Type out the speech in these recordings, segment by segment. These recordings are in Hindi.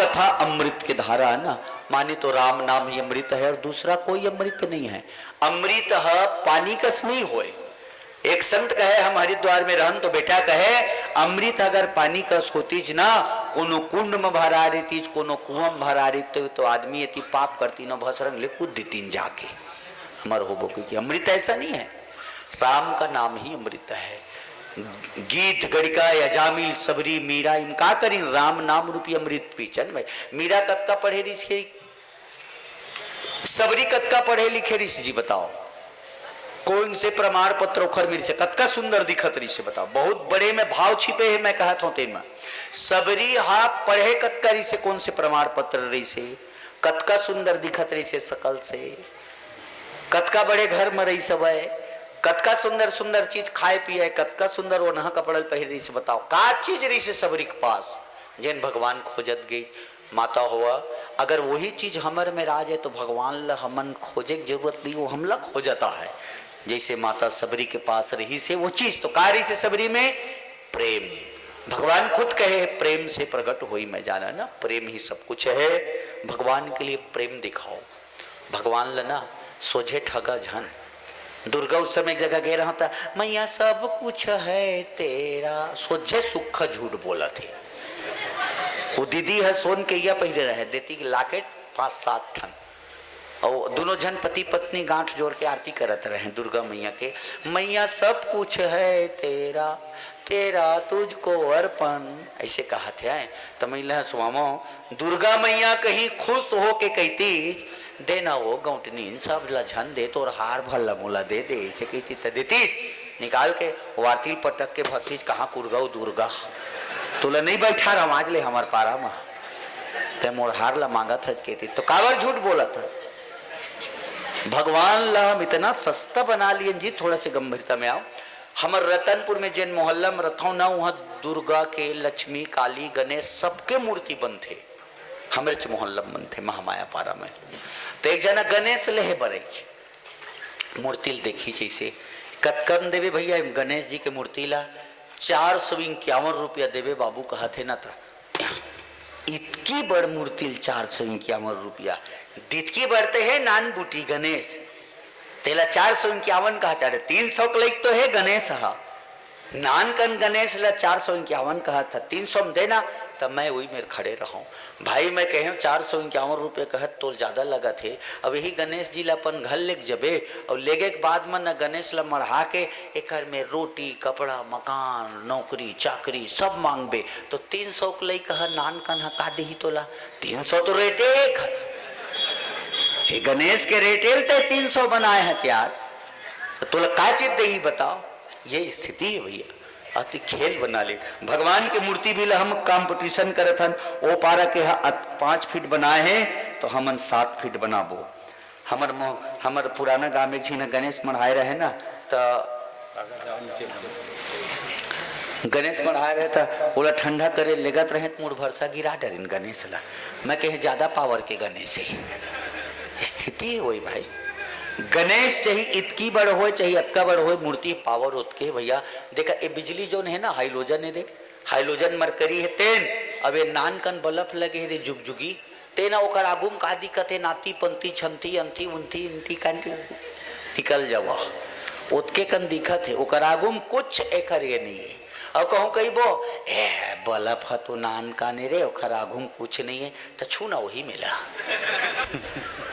कथा अमृत की धारा ना, माने तो राम नाम ही अमृत है और दूसरा कोई अमृत नहीं है। अमृत पानी कस नहीं होए। एक संत कहे हम हरिद्वार में रहन तो बेटा कहे अमृत अगर पानी कस होतीज ना, कोनो कुंड में भरा रहतीज, कोनो कुआं में भरा रहते तो आदमी यति पाप करती न भसरंग ले कूद देतीन जाके अमर होबो, क्योंकि अमृत ऐसा नहीं है। राम का नाम ही अमृत है। गीत गड़िका यजामिल सबरी मीरा इनका करीन राम नाम रूपी अमृत पीछन भाई। मीरा कत का पढ़े ऋषि, सबरी कत का पढ़े लिखे ऋषि जी बताओ, कौन से प्रमाण पत्र उखर मेरे से कत का सुंदर दिखत रही से बताओ। बहुत बड़े में भाव छिपे है, मैं कहत हूं तेन में सबरी हा पढ़े कत का रही से, कौन से प्रमाण पत्र रही से, कत का सुंदर दिखत रही से सकल से, कत का बड़े घर में रही सब है, कत का सुंदर सुंदर चीज खाए पिए, कत का सुंदर वो नहा कपड़ल पहन रही से बताओ। का चीज रही से सबरी के पास जिन भगवान खोजत गई माता हुआ। अगर वही चीज हमर में राज है तो भगवान ला हमन खोजे की जरूरत नहीं, वो हमला खोजता है। जैसे माता सबरी के पास रही से वो चीज, तो का रही से सबरी में प्रेम। भगवान खुद कहे प्रेम से प्रकट हुई मैं जाना ना, प्रेम ही सब कुछ है। भगवान के लिए प्रेम दिखाओ। भगवान ला ना सोझे ठगा झन। दुर्गा उस समय एक जगह गए रहा था, मैया सब कुछ है तेरा, सोझे सुख झूठ बोला थे। वो दीदी है सोन के या पहले रहे देती लाकेट 5-7 ठन, और दोनों जन पति पत्नी गांठ जोड़ के आरती करत रहे दुर्गा मैया के। मैया सब कुछ है तेरा, तेरा तुझको अर्पण, ऐसे कहा थे। तो मैं स्वामो दुर्गा मैया कहीं खुश हो के कहती देना वो गौटनी सब लझन दे तो, और हार भला मोला दे दे, ऐसे कहती तो देती निकाल के वार्तिल पटक के भक्ति कहाँ कुरगाओ दुर्गा तुला नहीं बैठा रमाज ले हमार पारा में, ते मोर हार ला मांगा था कहती तो कावर झूठ बोला था। भगवान ला हम इतना सस्ता बना लिए जी। थोड़ा से गंभीरता में आओ। हमार रतनपुर में जिन मोहल्ला में रथों ना, वहाँ दुर्गा के लक्ष्मी काली गणेश सबके मूर्ति बन थे। हमारे मोहल्ला में बन थे महामाया पारा में। तो एक जना गणेश ले बड़े मूर्ति देखी जैसे कतकन देवे भैया गणेश जी के मूर्ति ला 451 रुपया देवे बाबू कहा थे ना। था इतकी बड़ मूर्ति 451 रुपया दितकी बढ़ते है नान बूटी गणेश तेला 451 कहा चाहे 300 का लाइक तो है गणेश हा नान कन गणेश ला 451 कहा था 300 में देना। तब मैं वही मेरे खड़े रहा भाई। मैं कहे 451 रुपये कहत तो ज्यादा लगा थे। अब यही गणेश जी ला अपन घर ले जबे और लेगे के बाद में न गणेश ला मढ़ा के एक में रोटी कपड़ा मकान नौकरी चाकरी सब मांगबे तो 300 के लई कहा नान कन का दी तोला 300 तो रेटे एक गणेश के रेटेल ते 300 बनाए हैं यार, तो तोला का चीज दे बताओ। ये स्थिति है भैया। अति खेल बना ले। भगवान की मूर्ति भी हम कंपटीशन करे थन ओ पारा के 5 फीट बनाए हैं तो हमन 7 फीट बनाबो। हमर पुराना गांव में झीना गणेश मढ़ाए रहे ना, तो गणेश मढ़ाए रहे था ओला ठंडा करे लेगत रहे मूड भरसा गिरा डरिन गणेश ला। मैं कहे ज्यादा पावर के गणेश है। स्थिति है वही भाई। गणेश चाहे इतकी बड़ हो चाहे अतका बड़ हो मूर्ति पावर उतके भैया। देखा ये बिजली जो है ना हाइलोजन है, देख हाइलोजन मरकरी है तेन। अब ये नान कन बल्ब लगे है जुग जुगी तेना ओकर आगुम का दिक्कत है नाती पंती छंती अंती उन्ती इंती कंती निकल जावा उतके कन दिक्कत है ओकर आगुम कुछ एकर ये नहीं है। और कहूँ कही बो ए बल्ब है तो नान काने रे ओकर आगुम कुछ नहीं है तो छू ना वही मिला।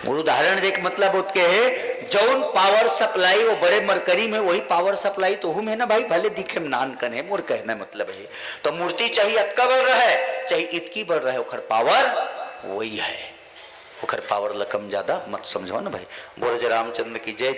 उदाहरण देख मतलब उसके है जौन पावर सप्लाई वो बड़े मरकरी में वही पावर सप्लाई तो हम है ना भाई, भले दिखे में नान कन है मोर कहना मतलब है। तो मूर्ति चाहिए अतका बढ़ रहा है चाहे इतकी बढ़ रहा है ओखर पावर वही है। ओखर पावर लकम ज्यादा मत समझो ना भाई। बोल रामचंद्र की जय।